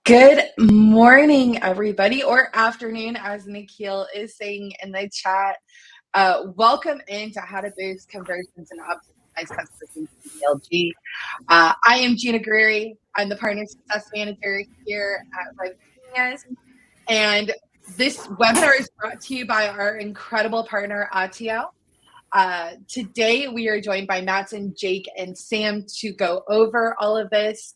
Good morning, everybody, or afternoon, as Nikhil is saying in the chat. Welcome into How to Boost Conversions and Optimize Customer Through PLG. I am Gina Greery. I'm the Partner Success Manager here at RevOps. And this webinar is brought to you by our incredible partner, Atio. Today, we are joined by Matson, Jake, and Sam to go over all of this.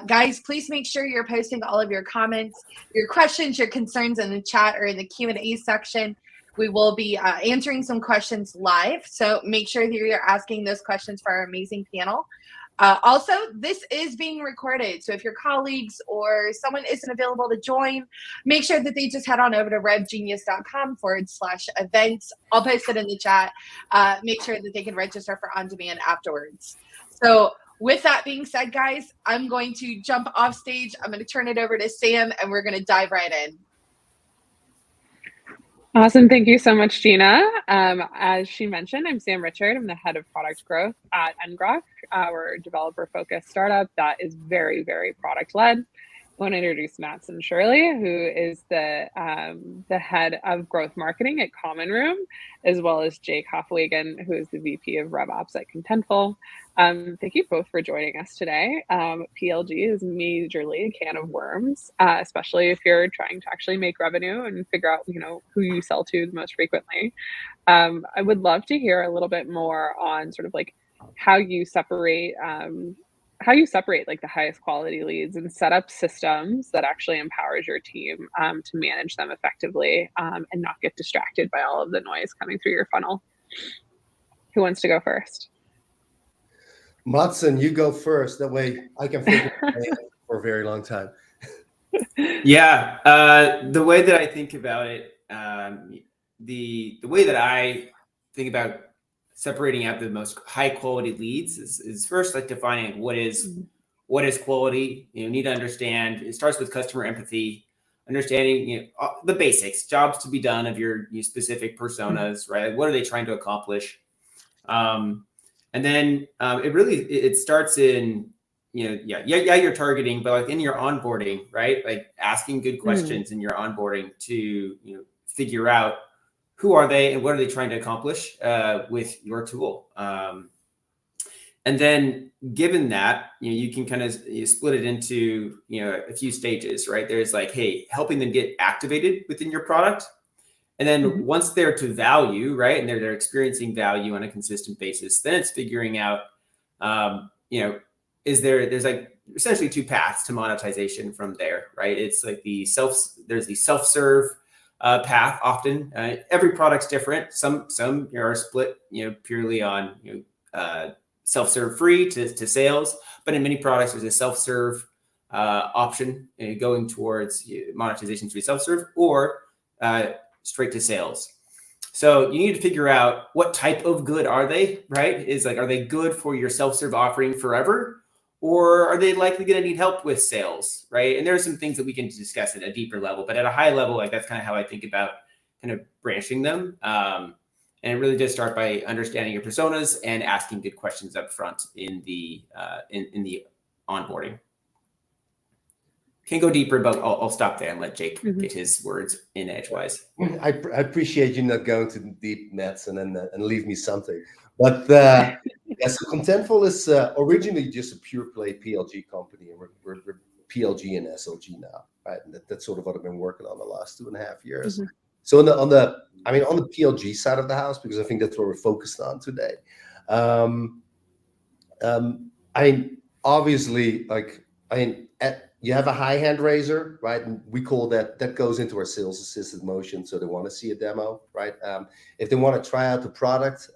Guys, please make sure you're posting all of your comments, your questions, your concerns in the chat or in the Q&A section. We will be answering some questions live, so make sure that you're asking those questions for our amazing panel. Also, this is being recorded, so if your colleagues or someone isn't available to join, make sure that they just head on over to revgenius.com/events. I'll post it in the chat. Make sure that they can register for on-demand afterwards. So with that being said, guys, I'm going to jump off stage. I'm going to turn it over to Sam, and we're going to dive right in. Awesome. Thank you so much, Gina. As she mentioned, I'm Sam Richard. I'm the head of product growth at ngrok. We're a developer-focused startup that is very, very product-led. I want to introduce Matson Shirley, who is the head of growth marketing at Common Room, as well as Jake Hoffwagen, who is the VP of RevOps at Contentful. Thank you both for joining us today. PLG is majorly a can of worms, especially if you're trying to actually make revenue and figure out, who you sell to the most frequently. I would love to hear a little bit more on sort of like how you separate like the highest quality leads and set up systems that actually empowers your team to manage them effectively and not get distracted by all of the noise coming through your funnel. Who wants to go first? Matson, you go first. That way I can think about it for a very long time. Yeah, the way that I think about it, the way that I think about separating out the most high quality leads is first like defining what is quality. You need to understand. It starts with customer empathy, understanding the basics, jobs to be done of your specific personas, right? What are they trying to accomplish? And then it starts in you're targeting, but like in your onboarding, right? Like asking good questions in your onboarding to figure out who are they and what are they trying to accomplish with your tool. And then given that, you can kind of split it into a few stages, right? There's like, hey, helping them get activated within your product. And then once they're to value, right, and they're experiencing value on a consistent basis, then it's figuring out, there's like essentially two paths to monetization from there, right? It's like there's the self-serve path often. Every product's different. Some are split, purely on self-serve free to sales, but in many products there's a self-serve option going towards monetization through self-serve or straight to sales. So you need to figure out what type of good are they, right? Are they good for your self-serve offering forever? Or are they likely going to need help with sales, right? And there are some things that we can discuss at a deeper level, but at a high level, like that's kind of how I think about kind of branching them. And it really does start by understanding your personas and asking good questions up front in the onboarding. Can go deeper, but I'll stop there and let Jake get his words in edgewise. I appreciate you not going too deep, Matson, and leave me something. But so Contentful is originally just a pure play PLG company, and we're PLG and SLG now, right? And that's sort of what I've been working on the last 2.5 years. So on the PLG side of the house, because I think that's what we're focused on today. You have a high hand raiser, right? And we call that goes into our sales assisted motion. So they want to see a demo, right? If they want to try out the product,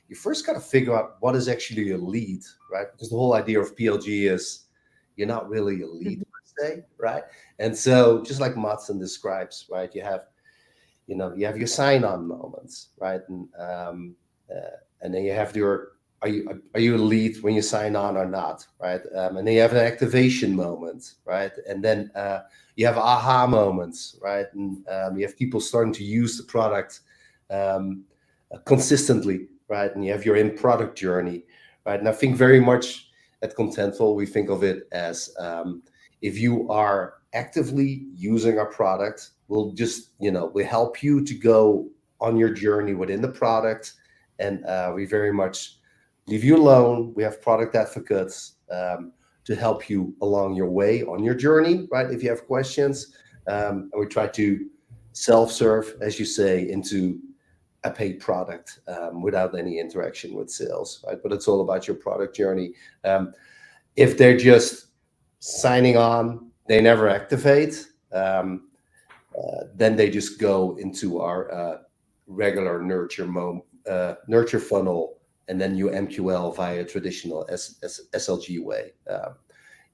you first got to figure out what is actually a lead, right? Because the whole idea of PLG is you're not really a lead per se, right? And so just like Matson describes, right? You have your sign-on moments, right? And then you have your are you a lead when you sign on or not, right? And then you have an activation moment, right? And then you have aha moments, right? And you have people starting to use the product consistently, right? And you have your in-product journey, right? And I think very much at Contentful, we think of it as if you are actively using our product, we'll just, we help you to go on your journey within the product. And we very much leave you alone. We have product advocates to help you along your way on your journey, right? If you have questions, and we try to self-serve, as you say, into a paid product without any interaction with sales, right? But it's all about your product journey. If they're just signing on, they never activate, then they just go into our regular nurture funnel, and then you MQL via traditional SLG way.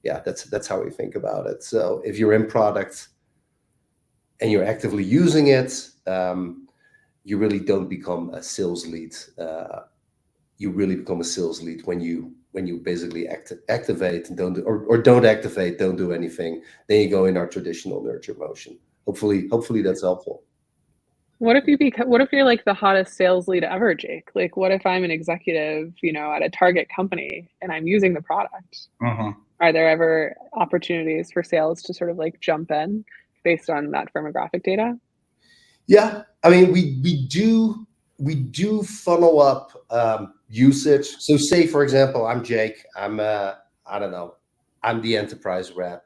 That's how we think about it. So if you're in product and you're actively using it, you really don't become a sales lead. You really become a sales lead when you basically activate and don't activate, don't do anything. Then you go in our traditional nurture motion. Hopefully that's helpful. What if you're like the hottest sales lead ever, Jake? Like, what if I'm an executive, at a target company and I'm using the product? Are there ever opportunities for sales to sort of like jump in based on that firmographic data? Yeah, I mean, we do funnel up usage. So say, for example, I'm Jake. I'm I'm the enterprise rep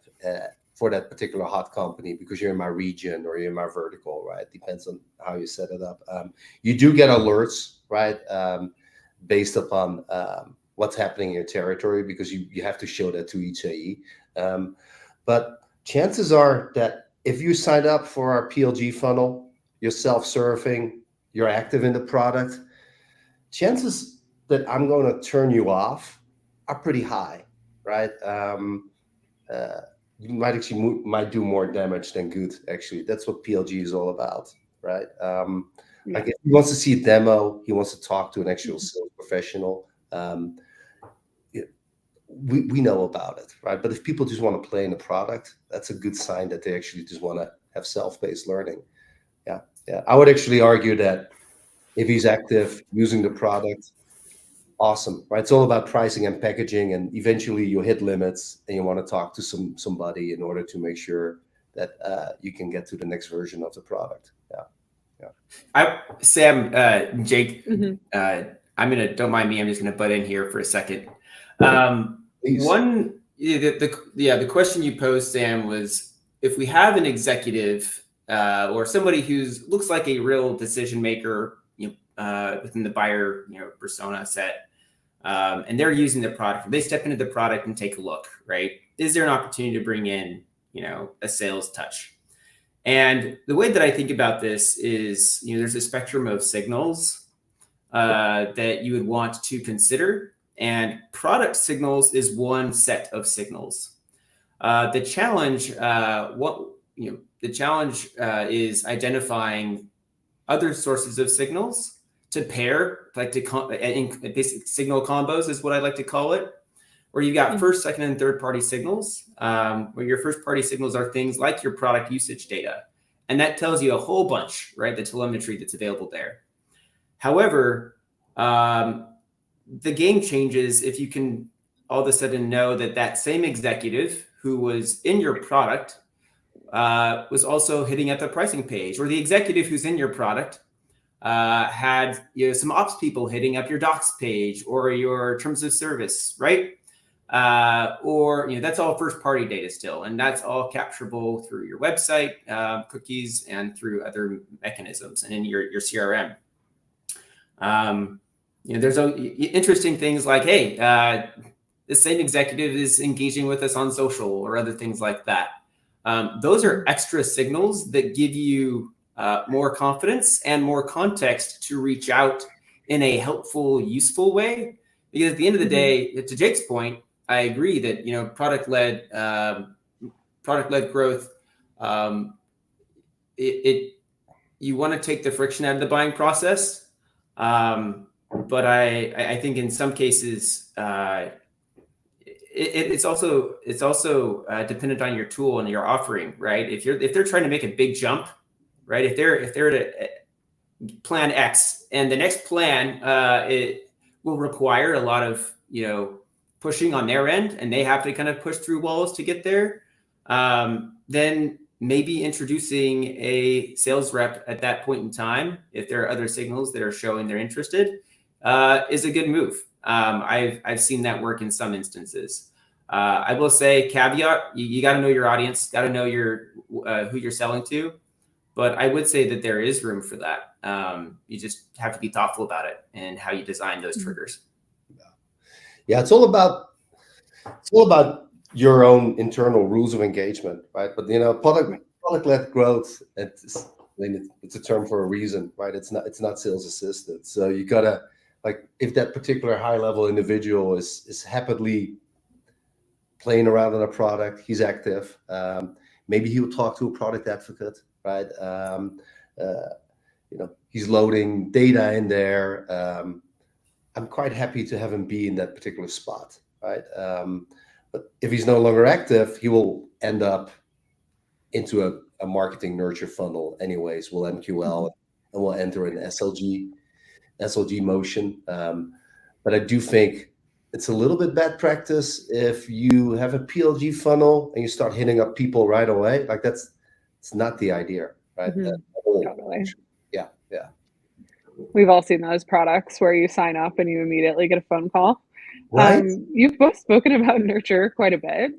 for that particular hot company because you're in my region or you're in my vertical, right? Depends on how you set it up. You do get alerts, right? Based upon what's happening in your territory, because you have to show that to each AE. But chances are that if you sign up for our PLG funnel, you're self-serving, you're active in the product, chances that I'm going to turn you off are pretty high, right? You might do more damage than good, actually. That's what PLG is all about, right? Like if he wants to see a demo, he wants to talk to an actual sales professional. We know about it, right? But if people just want to play in the product, that's a good sign that they actually just want to have self-paced learning. Yeah. I would actually argue that if he's active using the product, awesome, right? It's all about pricing and packaging, and eventually you hit limits and you want to talk to somebody in order to make sure that you can get to the next version of the product. Sam, Jake, don't mind me. I'm just gonna butt in here for a second. The question you posed, Sam, was if we have an executive or somebody who looks like a real decision maker, within the buyer, persona set, and they're using the product, they step into the product and take a look, right? Is there an opportunity to bring in, a sales touch? And the way that I think about this is, there's a spectrum of signals that you would want to consider, and product signals is one set of signals. The challenge is identifying other sources of signals to pair, basic signal combos is what I like to call it, where you got first, second, and third party signals, where your first party signals are things like your product usage data. And that tells you a whole bunch, right? The telemetry that's available there. However, the game changes if you can all of a sudden know that same executive who was in your product was also hitting at the pricing page, or the executive who's in your product had some ops people hitting up your docs page or your terms of service, right? Or that's all first party data still, and that's all capturable through your website cookies and through other mechanisms and in your CRM. There's interesting things like, hey, the same executive is engaging with us on social or other things like that. Those are extra signals that give you more confidence and more context to reach out in a helpful, useful way. Because at the end of the day, to Jake's point, I agree that product-led growth, you want to take the friction out of the buying process, but I think in some cases it's also dependent on your tool and your offering, right? If they're trying to make a big jump, right? If they're at plan X and the next plan it will require a lot of pushing on their end, and they have to kind of push through walls to get there. then maybe introducing a sales rep at that point in time, if there are other signals that are showing they're interested, is a good move. I've seen that work in some instances. I will say, caveat, you got to know your audience, got to know who you're selling to. But I would say that there is room for that. You just have to be thoughtful about it and how you design those triggers. Yeah, it's all about your own internal rules of engagement, right? But product-led growth, it's a term for a reason, right? It's not sales assisted. So you gotta, like, if that particular high-level individual is happily playing around on a product, he's active. Maybe he will talk to a product advocate, right? He's loading data in there. I'm quite happy to have him be in that particular spot, right? But if he's no longer active, he will end up into a marketing nurture funnel anyways. We'll MQL and we'll enter an SLG motion. But I do think it's a little bit bad practice if you have a PLG funnel and you start hitting up people right away. Like it's not the idea, right? Totally. Yeah. We've all seen those products where you sign up and you immediately get a phone call. Right. You've both spoken about nurture quite a bit.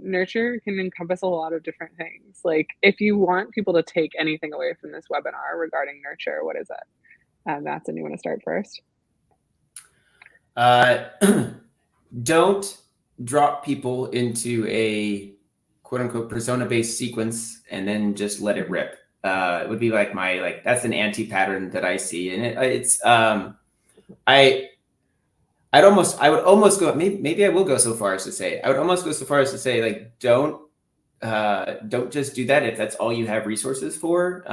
Nurture can encompass a lot of different things. Like, if you want people to take anything away from this webinar regarding nurture, what is it? Matson, you want to start first? Don't drop people into a quote unquote persona-based sequence and then just let it rip. It would be like that's an anti-pattern that I see. And I would almost go, maybe I will go so far as to say, like, don't just do that if that's all you have resources for.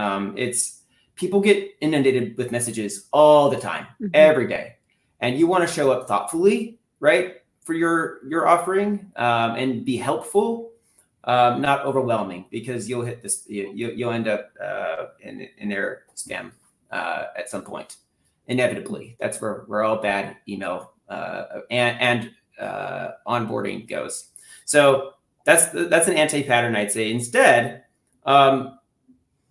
People get inundated with messages all the time, every day. And you want to show up thoughtfully, right, for your offering, and be helpful, not overwhelming, because you'll hit this, you'll end up in their spam at some point, inevitably. That's where all bad email and onboarding goes. So that's an anti-pattern, I'd say. Instead,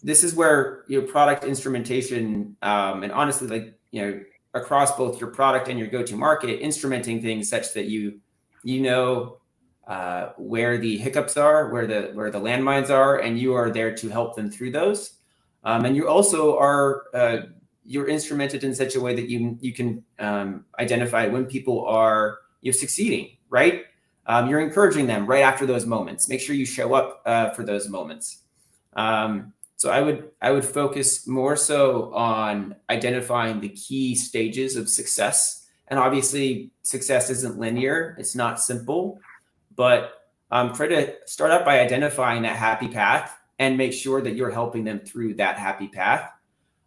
this is where your product instrumentation, and honestly, across both your product and your go-to-market, instrumenting things such that you know where the hiccups are, where the landmines are, and you are there to help them through those. And you also are you're instrumented in such a way that you can identify when people are succeeding, right? You're encouraging them right after those moments. Make sure you show up for those moments. So I would focus more so on identifying the key stages of success. And obviously, success isn't linear. It's not simple. But try to start out by identifying that happy path and make sure that you're helping them through that happy path.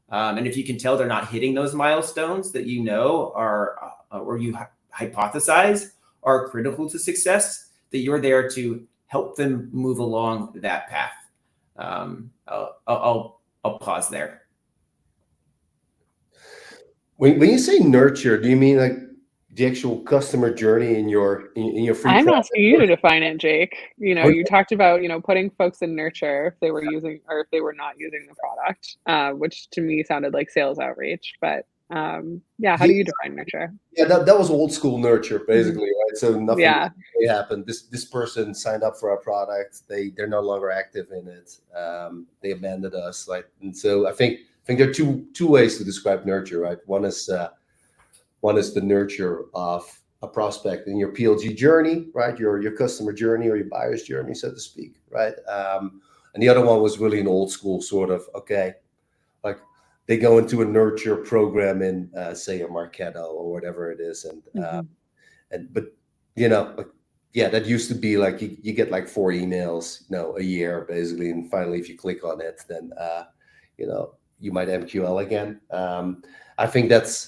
And if you can tell they're not hitting those milestones that you know are, or you hypothesize are critical to success, that you're there to help them move along that path. I'll pause there. When you say nurture, do you mean like the actual customer journey in your free? I'm asking you to define it, Jake. You talked about putting folks in nurture if they were using or if they were not using the product, which to me sounded like sales outreach. But how do you define nurture? Yeah, that was old school nurture, basically, right? So nothing really happened. This person signed up for our product. They're no longer active in it. They abandoned us, and so I think there are two ways to describe nurture, right? One is the nurture of a prospect in your PLG journey, right? Your customer journey or your buyer's journey, so to speak, right? And the other one was really an old school sort of, like they go into a nurture program in say a Marketo or whatever it is, but that used to be like you get like 4 emails a year basically, and finally if you click on it, then you might MQL again. I think that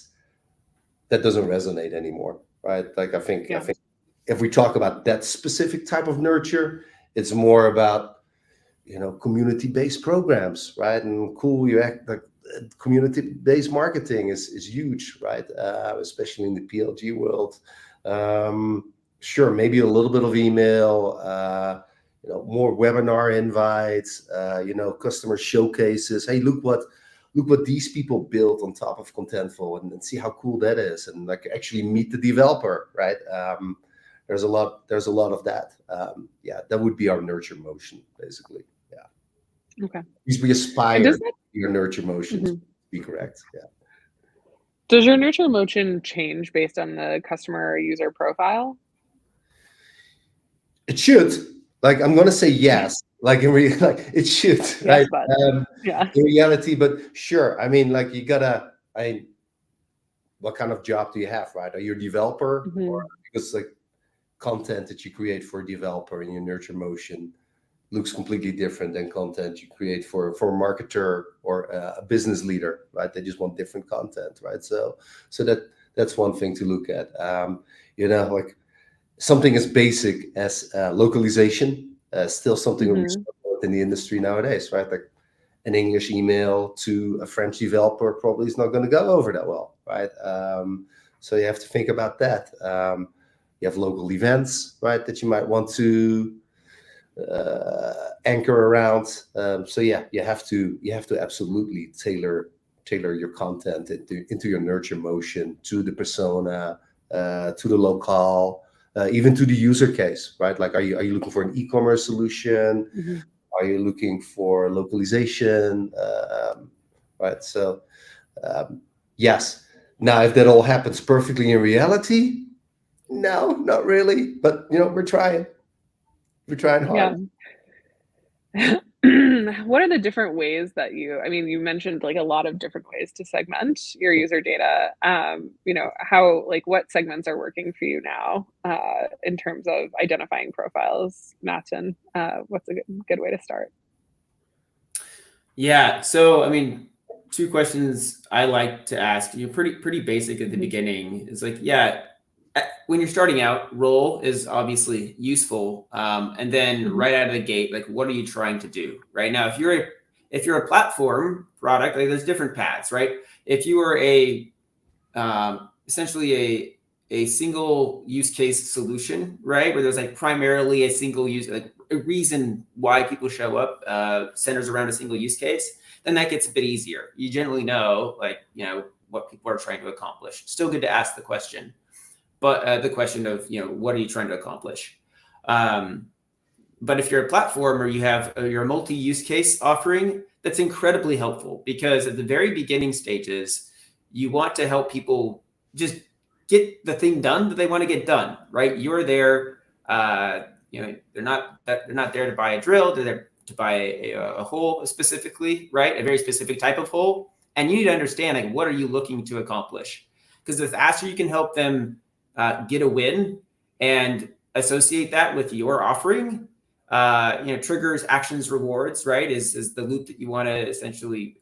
doesn't resonate anymore, right? Like I think if we talk about that specific type of nurture, it's more about community-based programs, right? And community-based marketing is huge, right? Especially in the PLG world. Sure, maybe a little bit of email, more webinar invites, customer showcases. Hey, look what these people built on top of Contentful, and see how cool that is, and like actually meet the developer, right? There's a lot of that. That would be our nurture motion, basically. Yeah. Okay. Because we aspire your nurture motion to be correct. Yeah. Does your nurture motion change based on the customer or user profile? It should. Like, I'm gonna say yes. Like it should, Yes, right? but yeah. In reality, but sure. I mean, like what kind of job do you have, right? Are you a developer, or because like content that you create for a developer in your nurture motion looks completely different than content you create for a marketer or a business leader, right? They just want different content, right? So that's one thing to look at. Like something as basic as localization, still something we support in the industry nowadays, right? Like an English email to a French developer probably is not going to go over that well, right? So you have to think about that. You have local events, right, that you might want to anchor around. So yeah, you have to absolutely tailor your content into your nurture motion to the persona, to the locale, even to the user case, right? Like, are you looking for an e-commerce solution? Are you looking for localization? Right. So yes. Now, if that all happens perfectly in reality, no, not really. But we're trying. We're trying hard. Yeah. What are the different ways that you mentioned like a lot of different ways to segment your user data. What segments are working for you now in terms of identifying profiles, Matin? What's a good way to start? Yeah. So, I mean, two questions I like to ask you, pretty basic at the beginning, is like, when you're starting out, role is obviously useful. And then right out of the gate, like, what are you trying to do right now? If you're a platform product, like, there's different paths, right? If you are essentially a single use case solution, right, where there's like primarily a single use, like a reason why people show up centers around a single use case, then that gets a bit easier. You generally know, what people are trying to accomplish. Still good to ask the question. But the question of, what are you trying to accomplish? But if you're a platform or you're a multi-use case offering, that's incredibly helpful, because at the very beginning stages, you want to help people just get the thing done that they want to get done, right? You're there, they're not there to buy a drill. They're there to buy a hole specifically, right? A very specific type of hole. And you need to understand, like, what are you looking to accomplish? Because the faster you can help them get a win and associate that with your offering, triggers, actions, rewards, right? Is the loop that you want to essentially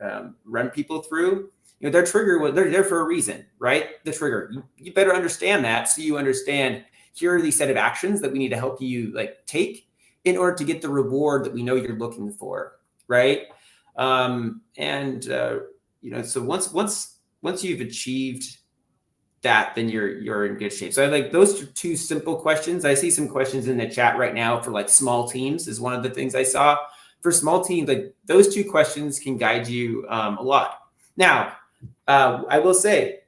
run people through. Their trigger, they're there for a reason, right? The trigger, you better understand that, so you understand, here are these set of actions that we need to help you take in order to get the reward that we know you're looking for, right? So once you've achieved that, then you're in good shape. So I like those two simple questions. I see some questions in the chat right now for like small teams is one of the things I saw. For small teams, like those two questions can guide you a lot. Now, I will say,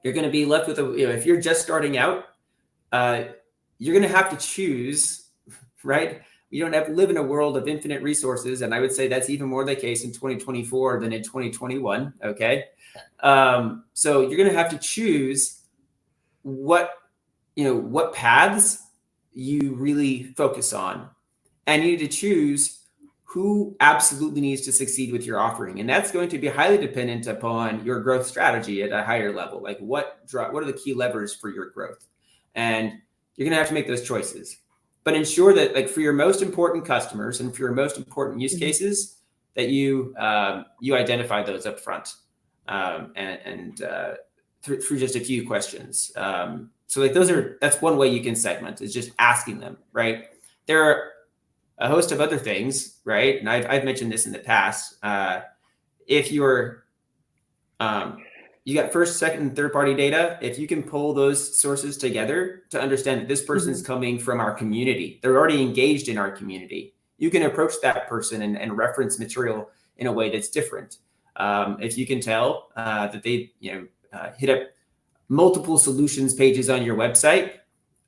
you're going to be left with if you're just starting out, you're going to have to choose, right? You don't have to live in a world of infinite resources. And I would say that's even more the case in 2024 than in 2021. Okay. So you're going to have to choose what paths you really focus on, and you need to choose who absolutely needs to succeed with your offering. And that's going to be highly dependent upon your growth strategy at a higher level. Like what are the key levers for your growth? And you're going to have to make those choices, but ensure that, like, for your most important customers and for your most important use cases, that you identify those up front. Through just a few questions. So like that's one way you can segment, is just asking them, right? There are a host of other things, right? And I've mentioned this in the past. If you're you got first, second, and third party data. If you can pull those sources together to understand that this person's coming from our community, they're already engaged in our community, you can approach that person and reference material in a way that's different. If you can tell that they hit up multiple solutions pages on your website,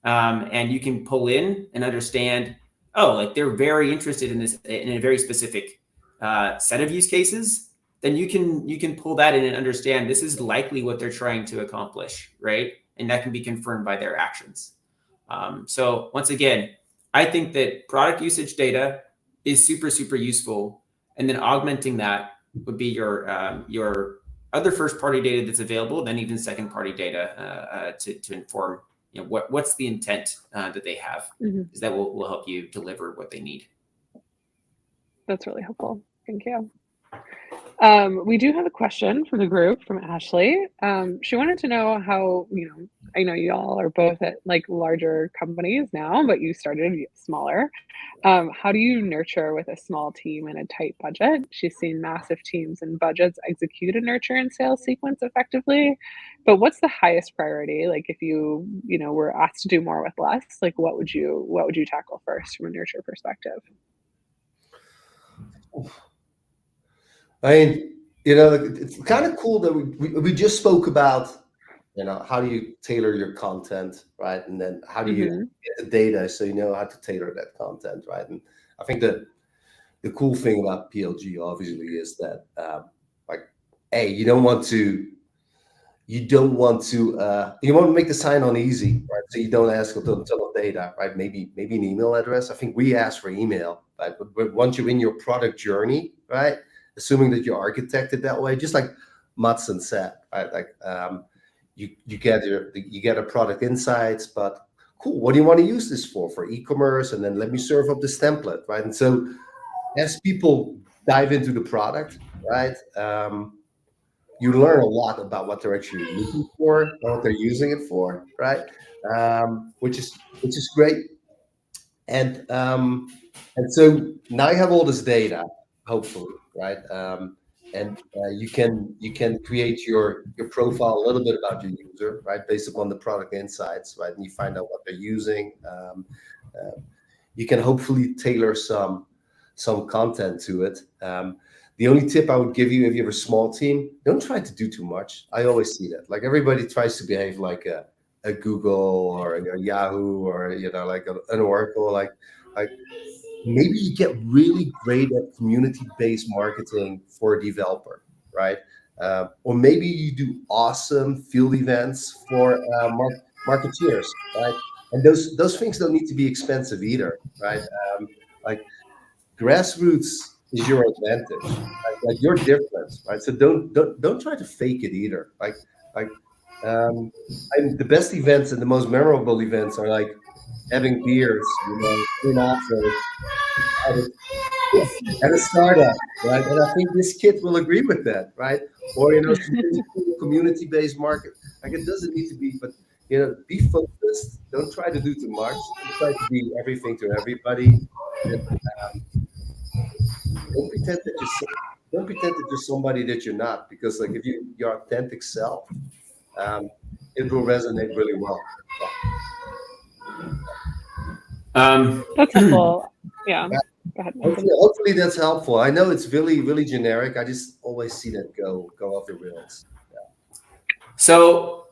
and you can pull in and understand, oh, like they're very interested in this in a very specific set of use cases, then you can pull that in and understand this is likely what they're trying to accomplish, right? And that can be confirmed by their actions. So once again, I think that product usage data is super, super useful. And then augmenting that would be your other first party data that's available, then even second party data to inform what's the intent that they have, because that will help you deliver what they need. That's really helpful. Thank you. We do have a question from the group from Ashley. She wanted to know how, I know you all are both at like larger companies now, but you started smaller. How do you nurture with a small team and a tight budget? She's seen massive teams and budgets execute a nurture and sales sequence effectively, but what's the highest priority? Like if you were asked to do more with less, like what would you tackle first from a nurture perspective? I mean, it's kind of cool that we just spoke about, how do you tailor your content, right? And then how do you get the data so you know how to tailor that content, right? And I think that the cool thing about PLG obviously is that, you want to make the sign on easy, right? So you don't ask a ton of data, right? Maybe an email address. I think we ask for email, right? But once you're in your product journey, right? Assuming that you're architected that way, just like Matson said, right? Like you get a product insights, but cool, what do you want to use this for e-commerce? And then let me serve up this template, right? And so as people dive into the product, right, you learn a lot about what they're actually looking for and what they're using it for, right? Which is great. And so now you have all this data, hopefully, right? And you can create your profile a little bit about your user, right, based upon the product insights, right? And you find out what they're using. You can hopefully tailor some content to it. The only tip I would give you if you have a small team, don't try to do too much. I always see that. Like everybody tries to behave like a Google or a Yahoo or like an Oracle. Like maybe you get really great at community-based marketing for a developer, right? Or maybe you do awesome field events for marketeers, right? And those things don't need to be expensive either, right? Like grassroots is your advantage, right? Like you're different, right? So don't try to fake it either. And the best events and the most memorable events are like having beers, in office at a startup, right? And I think this kid will agree with that, right? Or some really cool community-based market. Like it doesn't need to be, but be focused. Don't try to do too much. Don't try to be everything to everybody. And, don't pretend that you're somebody that you're not, because like if your authentic self, it will resonate really well. That's helpful. Yeah. Go ahead. Hopefully that's helpful. I know it's really, really generic. I just always see that go off the rails. Yeah. So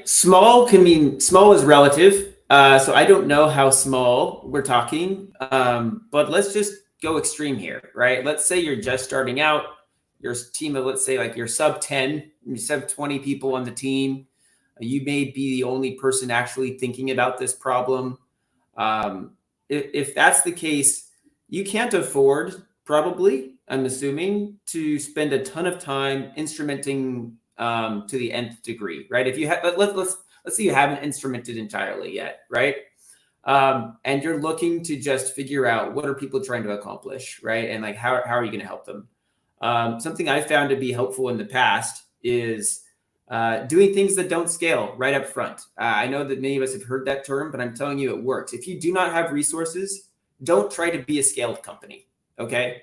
small is relative. So I don't know how small we're talking, but let's just go extreme here, right? Let's say you're just starting out, your team of, let's say like you're sub 10, you sub 20 people on the team. You may be the only person actually thinking about this problem. If that's the case, you can't afford, probably, I'm assuming, to spend a ton of time instrumenting to the nth degree, right? If you have, let's say you haven't instrumented entirely yet, right? And you're looking to just figure out what are people trying to accomplish, right? And like, how are you going to help them? Something I found to be helpful in the past is doing things that don't scale right up front. I know that many of us have heard that term, but I'm telling you it works. If you do not have resources, don't try to be a scaled company, okay?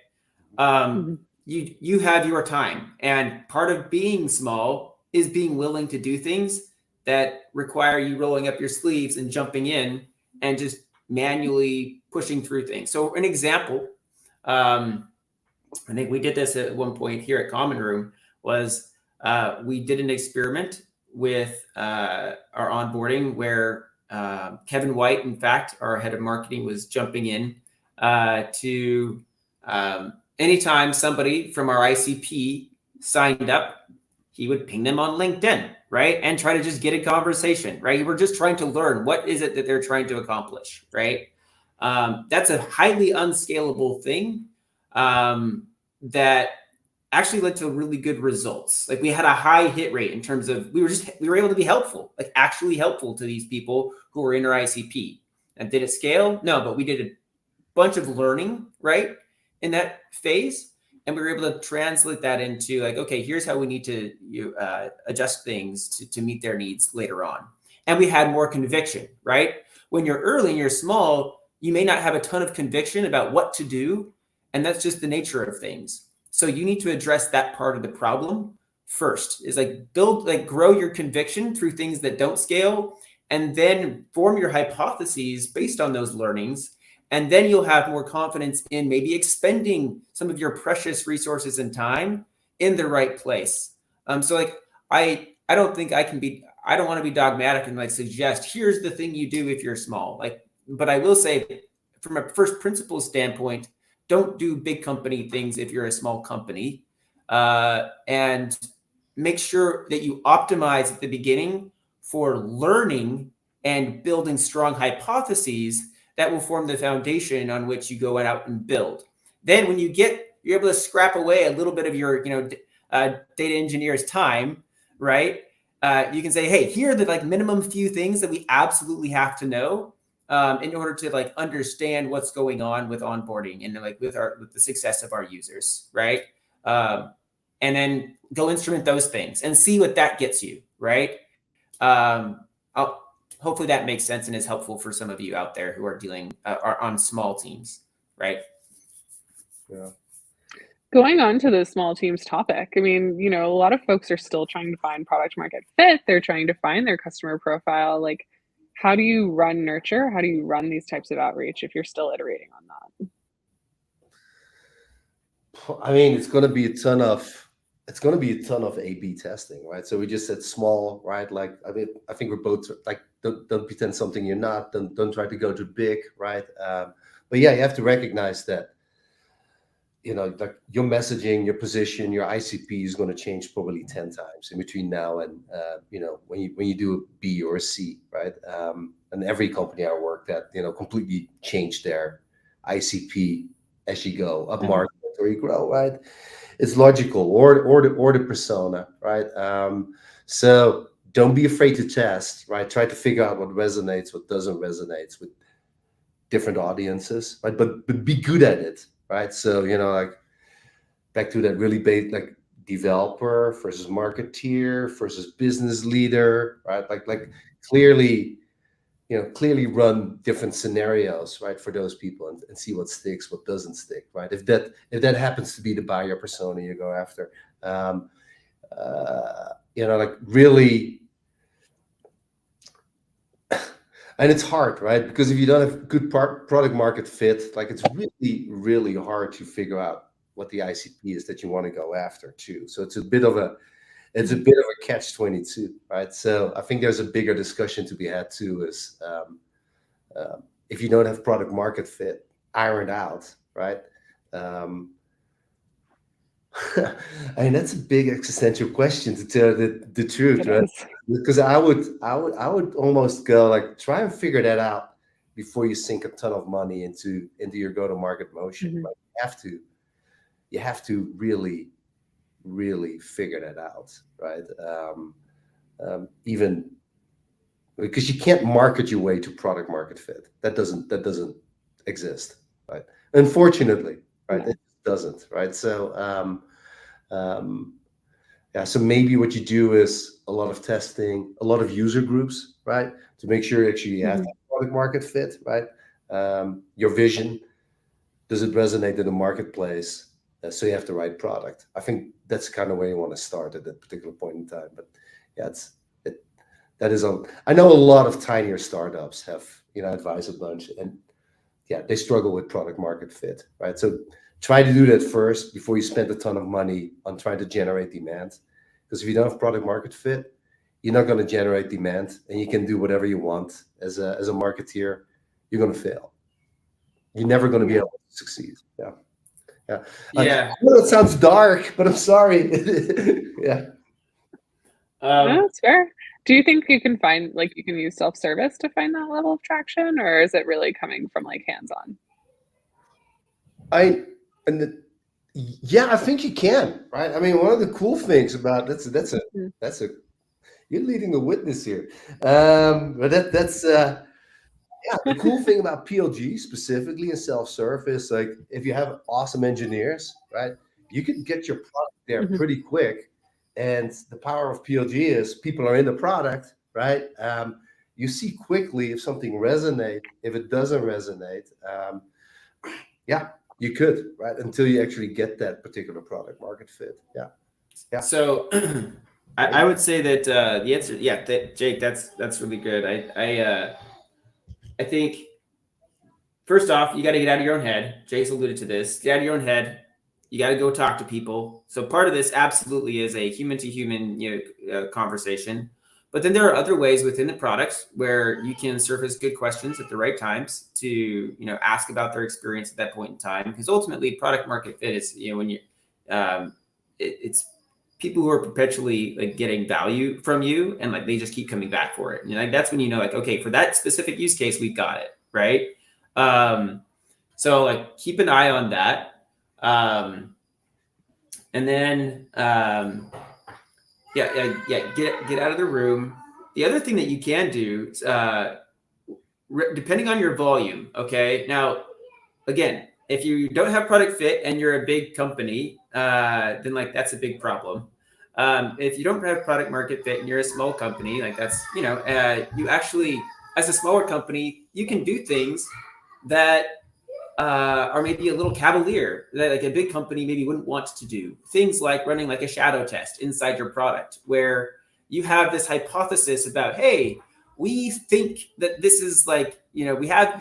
you have your time, and part of being small is being willing to do things that require you rolling up your sleeves and jumping in and just manually pushing through things. So an example, I think we did this at one point here at Common Room, was we did an experiment with our onboarding where Kevin White, in fact, our head of marketing, was jumping in to anytime somebody from our ICP signed up, he would ping them on LinkedIn, right? And try to just get a conversation, right? We're just trying to learn what is it that they're trying to accomplish, right? That's a highly unscalable thing that actually led to really good results. Like we had a high hit rate in terms of we were able to be helpful, like actually helpful to these people who were in our ICP. And did it scale? No, but we did a bunch of learning, right, in that phase, and we were able to translate that into like, okay, here's how we need to adjust things to meet their needs later on. And we had more conviction, right? When you're early and you're small, you may not have a ton of conviction about what to do, and that's just the nature of things. So you need to address that part of the problem first, is like grow your conviction through things that don't scale, and then form your hypotheses based on those learnings. And then you'll have more confidence in maybe expending some of your precious resources and time in the right place. So like, I don't think I don't want to be dogmatic and like suggest, here's the thing you do if you're small. Like, but I will say from a first principles standpoint, don't do big company things if you're a small company, and make sure that you optimize at the beginning for learning and building strong hypotheses that will form the foundation on which you go out and build. Then when you're able to scrap away a little bit of your data engineer's time, right? You can say, hey, here are the like minimum few things that we absolutely have to know in order to like understand what's going on with onboarding and like with the success of our users, right? And then go instrument those things and see what that gets you, right? Hopefully that makes sense and is helpful for some of you out there who are are on small teams, right? Yeah. Going on to the small teams topic, I mean, a lot of folks are still trying to find product market fit. They're trying to find their customer profile. Like, how do you run nurture? How do you run these types of outreach if you're still iterating on that? I mean, it's going to be a ton of A/B testing, right? So we just said small, right? Like, I mean, I think we're both like, don't pretend something you're not. Don't try to go too big, right? But yeah, you have to recognize that, like your messaging, your position, your ICP is going to change probably 10 times in between now and when you do a B or a C, right? And every company I worked at, completely changed their ICP as you go up market or you grow, right? It's logical, or the persona, right? So don't be afraid to test, right? Try to figure out what resonates, what doesn't resonate with different audiences, right? But be good at it, right? So like back to that really basic, like developer versus marketeer versus business leader, right? Like clearly run different scenarios, right, for those people and see what sticks, what doesn't stick, right? If that happens to be the buyer persona you go after, like really. And it's hard, right? Because if you don't have good product market fit, like it's really, really hard to figure out what the ICP is that you want to go after too. So it's a bit of a catch-22, right? So I think there's a bigger discussion to be had too, is if you don't have product market fit ironed out, right? I mean, that's a big existential question, to tell the truth, right? Because I would almost go like, try and figure that out before you sink a ton of money into your go-to-market motion. Mm-hmm. Like you have to really, really figure that out, right? Even because you can't market your way to product market fit. That doesn't exist, right? Unfortunately, right? Yeah. It doesn't, right? So so maybe what you do is a lot of testing, a lot of user groups, right, to make sure actually you have that product market fit, right? Your vision, does it resonate in the marketplace? so you have the right product. I think that's kind of where you want to start at that particular point in time. But yeah, that is I know a lot of tinier startups have, advised a bunch, and yeah, they struggle with product market fit, right? So try to do that first before you spend a ton of money on trying to generate demand. Because if you don't have product market fit, you're not going to generate demand, and you can do whatever you want as a marketeer. You're going to fail. You're never going to be able to succeed. Yeah. Yeah. Yeah. I know that sounds dark, but I'm sorry. Yeah. No, that's fair. Do you think you can find, like, you can use self-service to find that level of traction, or is it really coming from like hands-on? Yeah, I think you can, right? I mean, one of the cool things about that's a you're leading the witness here. But that's yeah, the cool thing about PLG specifically in self-service, like if you have awesome engineers, right, you can get your product there pretty quick. And the power of PLG is people are in the product, right? You see quickly if something resonates. If it doesn't resonate, yeah, you could, right, until you actually get that particular product market fit. Yeah, yeah. So I would say that the answer, yeah, Jake, that's really good. I think first off, you got to get out of your own head. Jake's alluded to this. Get out of your own head. You got to go talk to people. So part of this absolutely is a human to human conversation. But then there are other ways within the product where you can surface good questions at the right times to ask about their experience at that point in time. Because ultimately, product market fit is when you it's people who are perpetually like getting value from you and like they just keep coming back for it. And like that's when like, okay, for that specific use case, we've got it, right? So like keep an eye on that. And then get out of the room. The other thing that you can do, depending on your volume, okay? Now, again, if you don't have product fit and you're a big company, then like that's a big problem. If you don't have product market fit and you're a small company, like that's, you actually, as a smaller company, you can do things that are maybe a little cavalier that like a big company maybe wouldn't want to do. Things like running like a shadow test inside your product where you have this hypothesis about, hey, we think that this is like, we have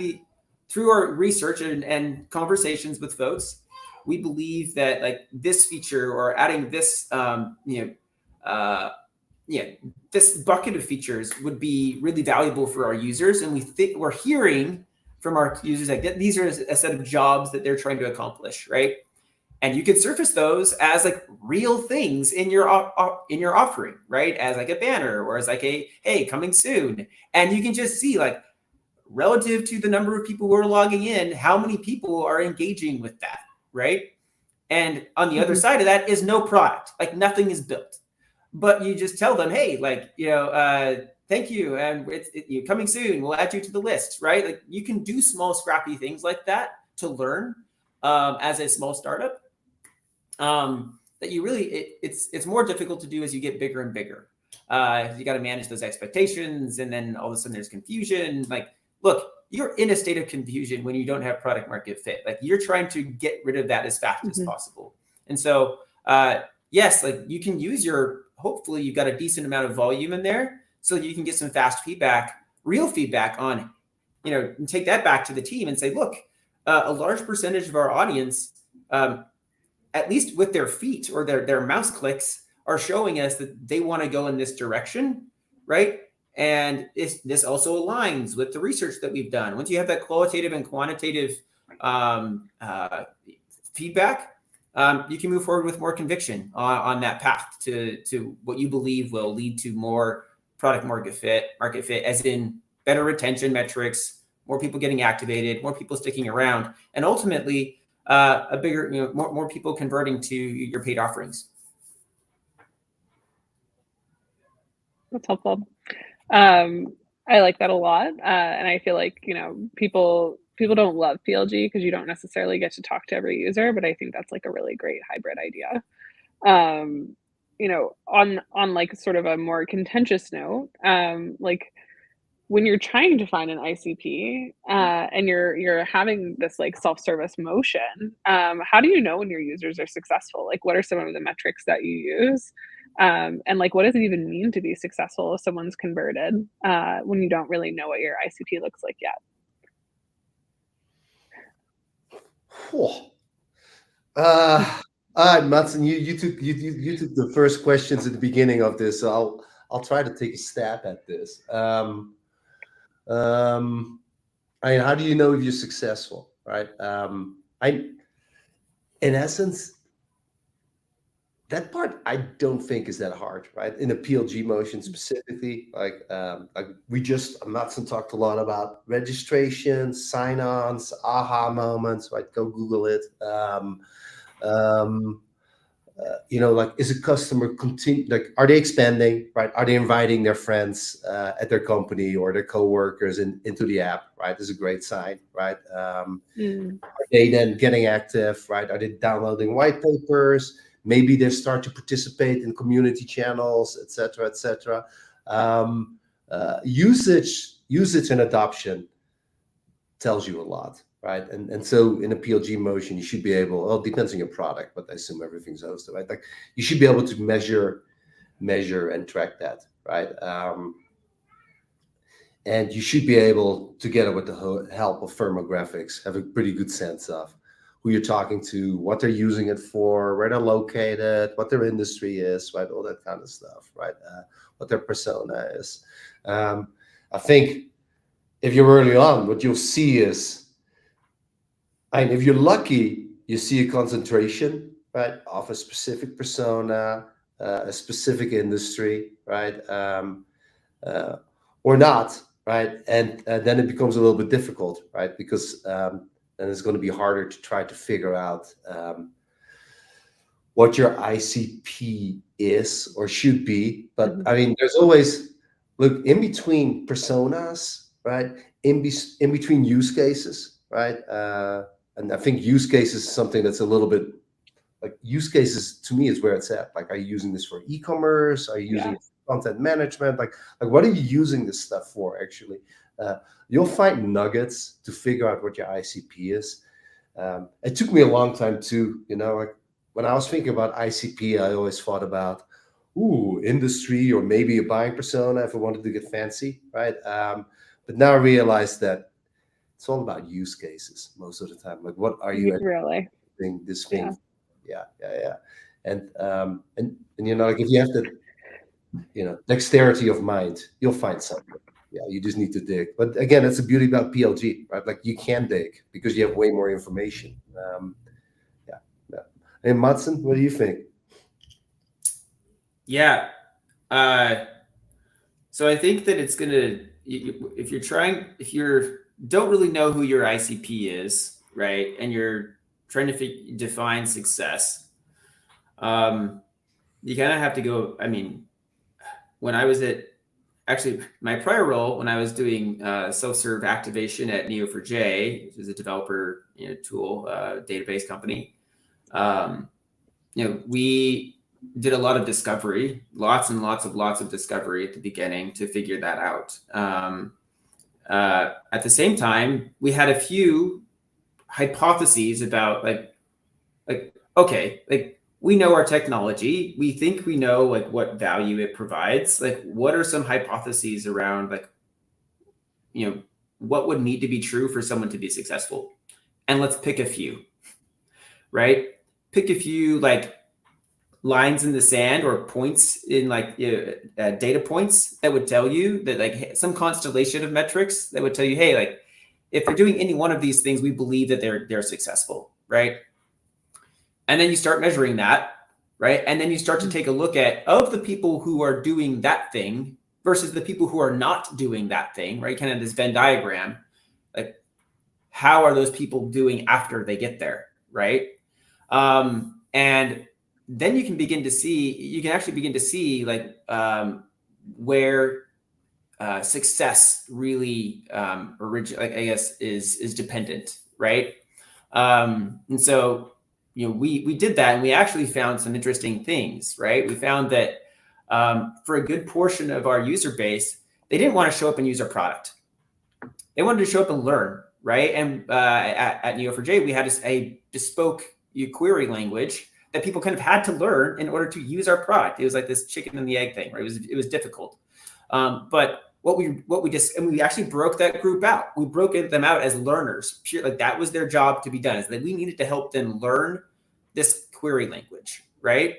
through our research and conversations with folks, we believe that like this feature or adding this, this bucket of features would be really valuable for our users. And we think we're hearing from our users like these are a set of jobs that they're trying to accomplish, right? And you can surface those as like real things in your offering, right? As like a banner or as like a, hey, coming soon. And you can just see like relative to the number of people who are logging in, how many people are engaging with that, right? And on the other side of that is no product, like nothing is built. But you just tell them, hey, like, thank you, and it's coming soon. We'll add you to the list, right? Like you can do small, scrappy things like that to learn as a small startup. That you really, it's more difficult to do as you get bigger and bigger. You got to manage those expectations, and then all of a sudden there's confusion. Like, look, you're in a state of confusion when you don't have product market fit. Like you're trying to get rid of that as fast as possible. And so, yes, like you can use hopefully you've got a decent amount of volume in there so you can get some fast feedback, real feedback on, and take that back to the team and say, look, a large percentage of our audience, at least with their feet or their mouse clicks, are showing us that they want to go in this direction, right? And this also aligns with the research that we've done. Once you have that qualitative and quantitative feedback, you can move forward with more conviction on that path to what you believe will lead to more product market fit, as in better retention metrics, more people getting activated, more people sticking around, and ultimately a bigger, more people converting to your paid offerings. That's helpful. I like that a lot, and I feel like people don't love PLG because you don't necessarily get to talk to every user, but I think that's like a really great hybrid idea. On like sort of a more contentious note, like when you're trying to find an ICP and you're having this like self-service motion, how do you know when your users are successful? Like, what are some of the metrics that you use? And like, what does it even mean to be successful if someone's converted when you don't really know what your ICP looks like yet? Whew. All right, Matson, you took the first questions at the beginning of this, so I'll try to take a stab at this. I mean, how do you know if you're successful, right? In essence, that part I don't think is that hard, right? In a PLG motion specifically, like Matson talked a lot about registrations, sign-ons, aha moments, right? Go Google it. Like, is a customer are they expanding, right? Are they inviting their friends at their company or their coworkers into the app, right? Is a great sign, right? Are they then getting active, right? Are they downloading white papers? Maybe they start to participate in community channels, et cetera, et cetera. Usage and adoption tells you a lot, right? And so in a PLG motion, you should be able, well, it depends on your product, but I assume everything's hosted, right? Like, you should be able to measure and track that, right? And you should be able, together with the help of firmographics, have a pretty good sense of who you're talking to, what they're using it for, where they're located, what their industry is, right? All that kind of stuff, right? What their persona is. I think if you're early on, what you'll see is, and if you're lucky, you see a concentration, right, of a specific persona, a specific industry, right, or not, right, and then it becomes a little bit difficult, right, because then it's going to be harder to try to figure out what your ICP is or should be. But I mean, there's always, look, in between personas, right, in between use cases, right, and I think use cases is something that's a little bit, like, use cases to me is where it's at. Like, are you using this for e-commerce? Are you using it for content management? Like what are you using this stuff for, actually? You'll find nuggets to figure out what your ICP is. It took me a long time too, like, when I was thinking about ICP, I always thought about, industry, or maybe a buying persona if I wanted to get fancy, right? But now I realize that it's all about use cases most of the time. Like, what are you really doing this thing? Yeah. And like, if you have the, dexterity of mind, you'll find something. Yeah, you just need to dig. But again, that's the beauty about PLG, right? Like, you can dig because you have way more information. Yeah. Hey, Matson, what do you think? Yeah. So I think that it's gonna, if you don't really know who your ICP is, right, and you're trying to define success, you kind of have to go. I mean, when I was actually my prior role, when I was doing self-serve activation at Neo4j, which is a developer tool, database company, we did a lot of discovery, lots of discovery at the beginning to figure that out. At the same time, we had a few hypotheses about okay, like, we know our technology. We think we know like what value it provides. Like, what are some hypotheses around what would need to be true for someone to be successful? And let's pick a few, right? Pick a few like lines in the sand or points in data points that would tell you that, like, some constellation of metrics that would tell you, hey, like, if they're doing any one of these things, we believe that they're successful, right? And then you start measuring that, right? And then you start to take a look at, of the people who are doing that thing versus the people who are not doing that thing, right? Kind of this Venn diagram, like, how are those people doing after they get there, right? And then you can actually begin to see like where success really I guess is dependent, right? And so we did that, and we actually found some interesting things, right? We found that for a good portion of our user base, they didn't want to show up and use our product. They wanted to show up and learn, right? And at Neo4j, we had a bespoke query language that people kind of had to learn in order to use our product. It was like this chicken and the egg thing, right? It was difficult. But what we just, and we actually broke that group out. We broke them out as learners. Like that was their job to be done, is that we needed to help them learn this query language, right?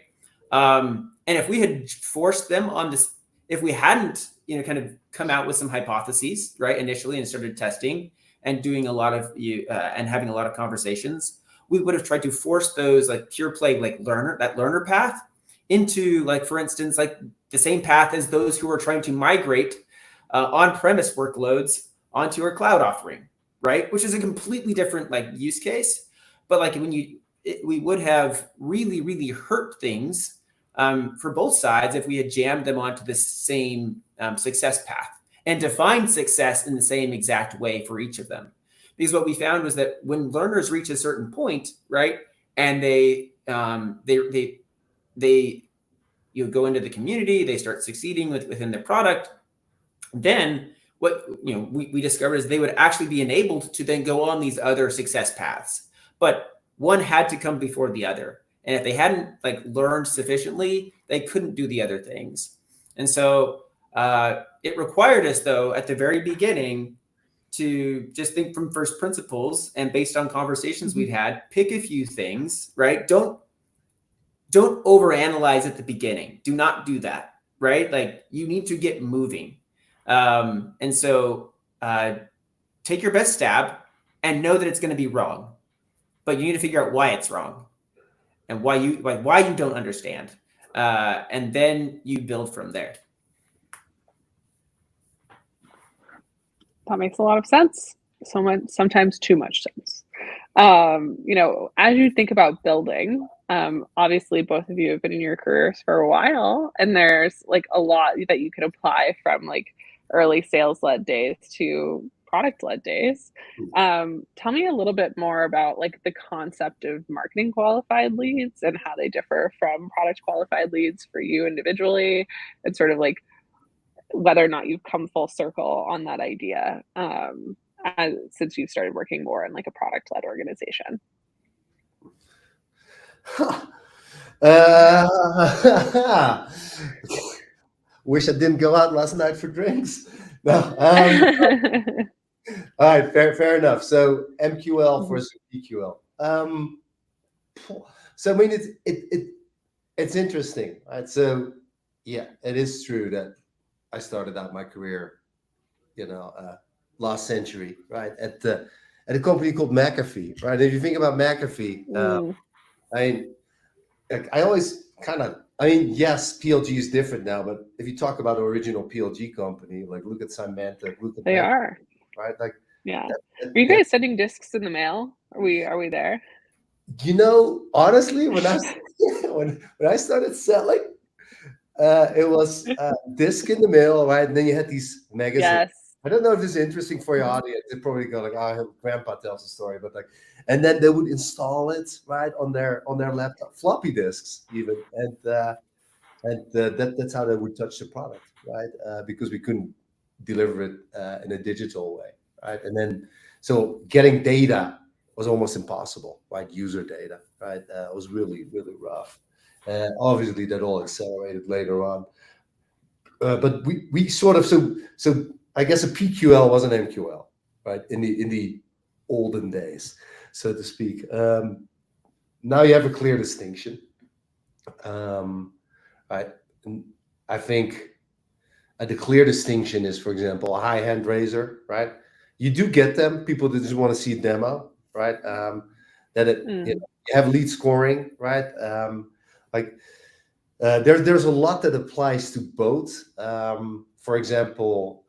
And if we had forced them on this, if we hadn't, kind of come out with some hypotheses, right, initially, and started testing and doing a lot of and having a lot of conversations, we would have tried to force those like pure play, like learner path into, like, for instance, like the same path as those who are trying to migrate on-premise workloads onto our cloud offering, right? Which is a completely different like use case. But like we would have really, really hurt things for both sides if we had jammed them onto the same success path and defined success in the same exact way for each of them. Because what we found was that when learners reach a certain point, right, and they go into the community, they start succeeding within their product, then what we discovered is they would actually be enabled to then go on these other success paths. But one had to come before the other. And if they hadn't like learned sufficiently, they couldn't do the other things. And so it required us, though, at the very beginning to just think from first principles and based on conversations we'd had, pick a few things, right? Don't overanalyze at the beginning. Do not do that, right? Like you need to get moving. And so take your best stab and know that it's going to be wrong, but you need to figure out why it's wrong and why you don't understand. And then you build from there. That makes a lot of sense. Sometimes too much sense. As you think about building, obviously both of you have been in your careers for a while, and there's like a lot that you could apply from like early sales-led days to product-led days. Tell me a little bit more about like the concept of marketing qualified leads and how they differ from product qualified leads for you individually, and sort of like whether or not you've come full circle on that idea since you've started working more in like a product-led organization. Wish I didn't go out last night for drinks. No. All right, fair enough. So MQL versus PQL. So I mean, it's interesting, right? So yeah, it is true that I started out my career, last century, right, at a company called McAfee, right? If you think about McAfee, I always yes, PLG is different now, but if you talk about the original PLG company, like look at Symantec, look at are, right? Like, yeah. Are you guys sending discs in the mail? Are we there? Honestly, when I started selling, it was disc in the mail, right? And then you had these magazines. Yes. I don't know if this is interesting for your audience. They probably go like, "Oh, Grandpa tells a story," but like, and then they would install it right on their laptop, floppy disks even, and that's how they would touch the product, right? Because we couldn't deliver it in a digital way, right? And then so getting data was almost impossible, right? User data, right? It was really, really rough. Obviously, that all accelerated later on. But we sort of so I guess a PQL was an MQL, right? In the olden days, so to speak. Now you have a clear distinction, right? And I think the clear distinction is, for example, a high hand raiser, right? You do get them, people that just want to see a demo, right? You have lead scoring, right? There's a lot that applies to both. For example,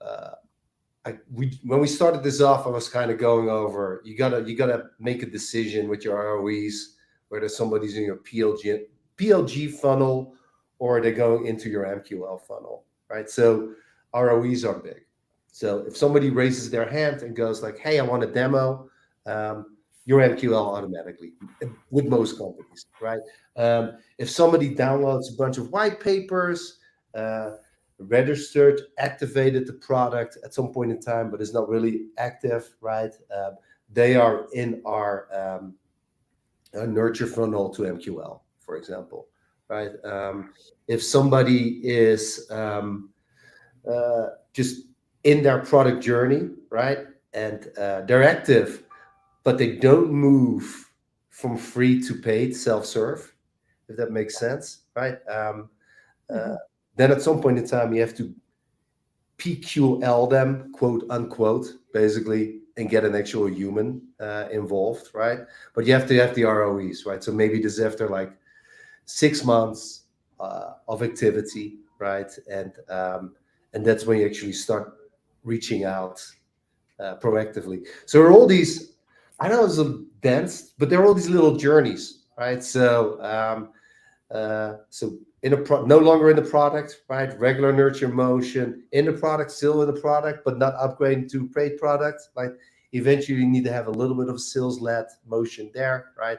when we started this off, I was kind of going over, you gotta make a decision with your ROEs, whether somebody's in your PLG funnel or they're going into your MQL funnel, right? So ROEs are big. So if somebody raises their hand and goes like, "Hey, I want a demo," your MQL automatically with most companies, right? If somebody downloads a bunch of white papers, registered, activated the product at some point in time, but is not really active, right? They are in our nurture funnel to MQL, for example, right? If somebody is just in their product journey, right, and they're active, but they don't move from free to paid self-serve, if that makes sense, right? Then at some point in time, you have to PQL them, quote unquote, basically, and get an actual human involved, right? But you have to have the ROEs, right? So maybe this is after like 6 months of activity, right? And that's when you actually start reaching out proactively. So there are all these, I know it's a dense, but there are all these little journeys, right? So so no longer in the product, right? Regular nurture motion in the product, still in the product, but not upgrading to paid product. Like eventually, you need to have a little bit of sales-led motion there, right?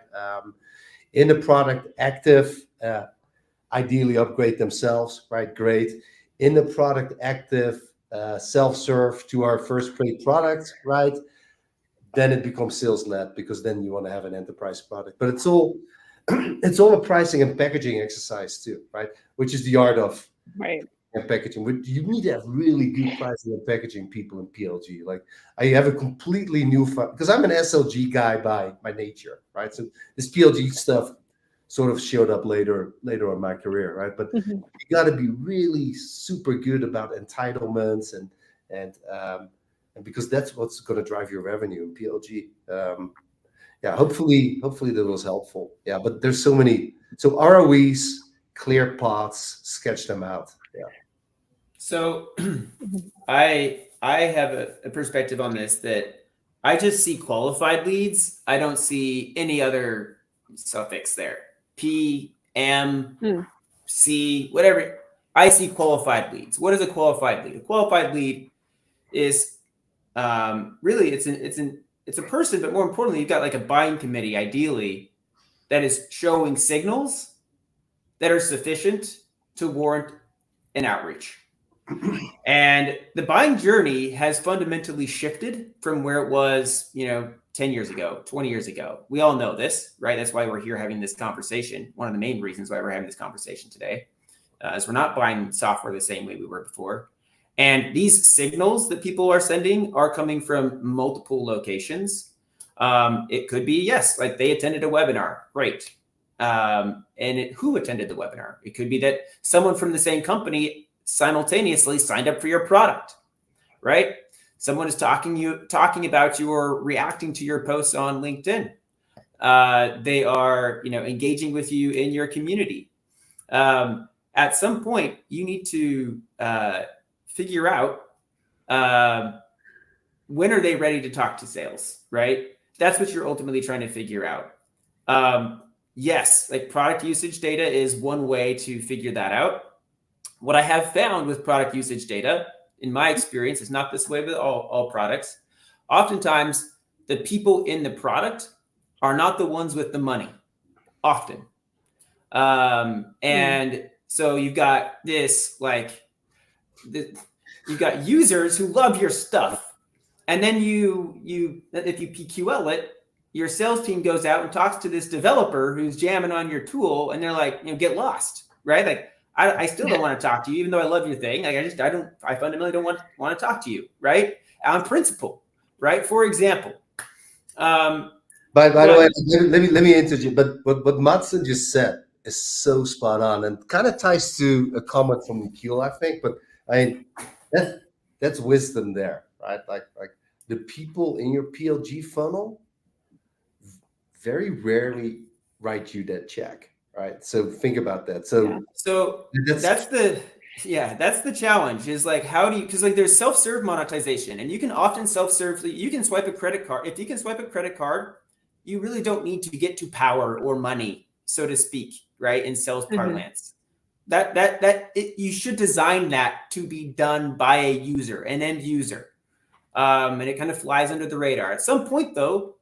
In the product, active, ideally upgrade themselves, right? Great. In the product, active, self-serve to our first paid product, right? Then it becomes sales-led because then you want to have an enterprise product. But it's all a pricing and packaging exercise too, right? Which is the art of and packaging. You need to have really good pricing and packaging people in PLG. Like I have a completely new because I'm an SLG guy by nature, right? So this PLG stuff sort of showed up later in my career, right? But you got to be really super good about entitlements and because that's what's going to drive your revenue in PLG. Yeah, hopefully that was helpful. Yeah, but there's so many. So ROEs, clear paths, sketch them out. Yeah. So I have a perspective on this that I just see qualified leads. I don't see any other suffix there. P, M, C, whatever. I see qualified leads. What is a qualified lead? A qualified lead is really it's a person, but more importantly, you've got like a buying committee, ideally, that is showing signals that are sufficient to warrant an outreach. And the buying journey has fundamentally shifted from where it was, 10 years ago, 20 years ago. We all know this, right? That's why we're here having this conversation. One of the main reasons why we're having this conversation today is we're not buying software the same way we were before. And these signals that people are sending are coming from multiple locations. It could be, yes, like they attended a webinar. Great. Who attended the webinar? It could be that someone from the same company simultaneously signed up for your product, right? Someone is talking about you or reacting to your posts on LinkedIn. They are, engaging with you in your community. At some point, you need to figure out when are they ready to talk to sales, right? That's what you're ultimately trying to figure out. Yes, like product usage data is one way to figure that out. What I have found with product usage data, in my experience, is not this way with all products. Oftentimes, the people in the product are not the ones with the money, often. So you've got this, you've got users who love your stuff. And then if you PQL it, your sales team goes out and talks to this developer who's jamming on your tool, and they're like, get lost, right? Like, I still don't want to talk to you, even though I love your thing. Like I fundamentally don't want to talk to you, right? On principle, right? For example. By the way, let me interrupt you. But what Madsen just said is so spot on and kind of ties to a comment from Nikhil, I think. But that's wisdom there, right? Like the people in your PLG funnel very rarely write you that check. Right. So think about that. So that's the challenge is like, how do you, because like there's self-serve monetization and you can often self-serve, you can swipe a credit card. If you can swipe a credit card, you really don't need to get to power or money, so to speak, right? In sales parlance. You should design that to be done by a user, an end user. And it kind of flies under the radar. At some point though,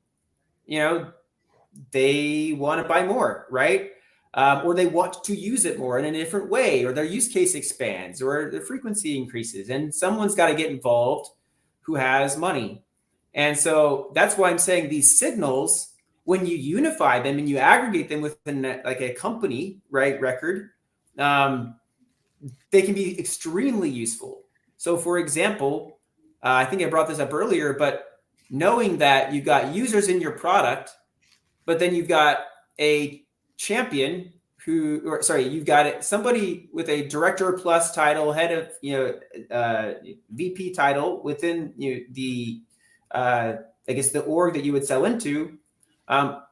they want to buy more, right? or they want to use it more in a different way, or their use case expands, or the frequency increases, and someone's got to get involved who has money. And so that's why I'm saying these signals, when you unify them and you aggregate them within like a company, right, record, they can be extremely useful. So for example, I think I brought this up earlier, but knowing that you've got users in your product, but then you've got a champion you've got somebody with a director plus title, head of, VP title within the, I guess the org that you would sell into.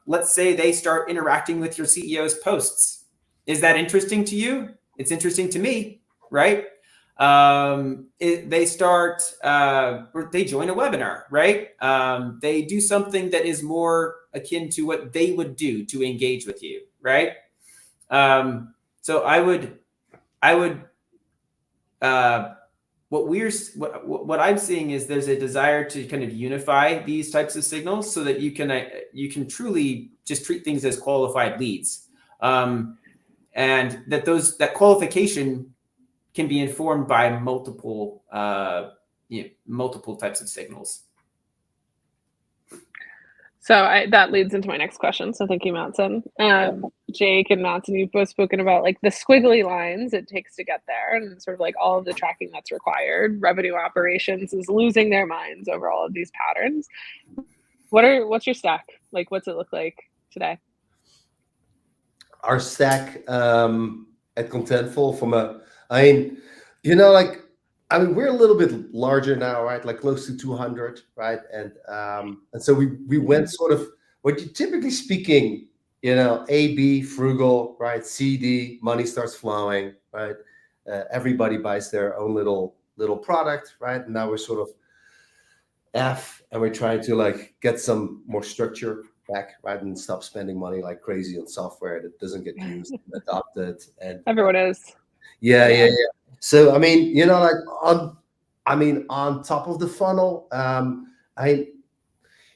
Let's say they start interacting with your CEO's posts. Is that interesting to you? It's interesting to me, right? They start, or they join a webinar, right? They do something that is more akin to what they would do to engage with you, right? So I would, what I'm seeing is there's a desire to kind of unify these types of signals so that you can truly just treat things as qualified leads, and that qualification can be informed by multiple types of signals. So that leads into my next question. So thank you, Matson. Jake and Matson, you've both spoken about like the squiggly lines it takes to get there, and sort of like all of the tracking that's required. Revenue operations is losing their minds over all of these patterns. What's your stack? Like, what's it look like today? Our stack at Contentful we're a little bit larger now, right? Like close to 200, right? And so we went sort of what you typically speaking, A, B, frugal, right? C, D, money starts flowing, right? Everybody buys their own little product, right? And now we're sort of F, and we're trying to like get some more structure back, right? And stop spending money like crazy on software that doesn't get used, adopted, and everyone is. Yeah. So on top of the funnel,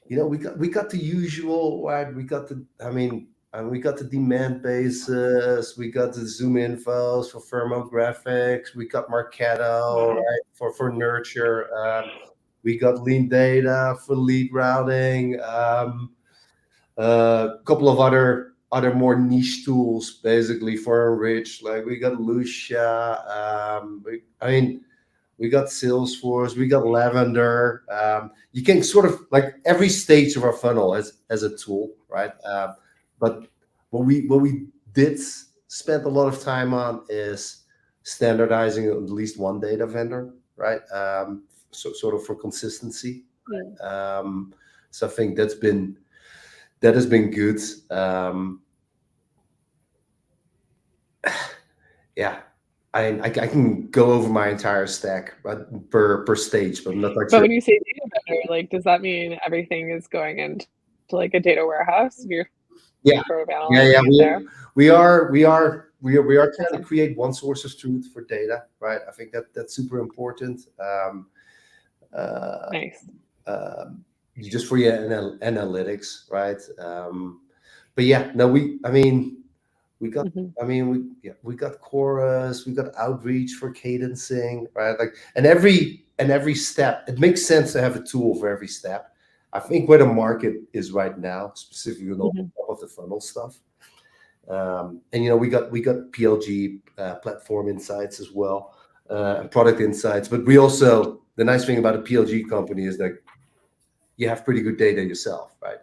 we got the usual, right? We got the demand bases, we got the Zoom infos for firmographics, we got Marketo, right, for nurture, we got lean data for lead routing, a couple of other more niche tools basically for enrich, like we got Lucia, we got Salesforce, we got Lavender. You can sort of like every stage of our funnel as a tool, right? But what we did spend a lot of time on is standardizing at least one data vendor, right? So sort of for consistency. Yeah. So I think that has been good. Yeah, I can go over my entire stack, but per stage, but I'm not like. But when you say data vendor, like, does that mean everything is going into like a data warehouse? Yeah. We are trying to create one source of truth for data, right? I think that's super important. Nice. Just for your analytics, right? But yeah, no, we got, we got Chorus, we got Outreach for cadencing, right? Like, and every step, it makes sense to have a tool for every step. I think where the market is right now, specifically on top of the funnel stuff. And we got PLG platform insights as well, and product insights. But we also, the nice thing about a PLG company is that you have pretty good data yourself, right?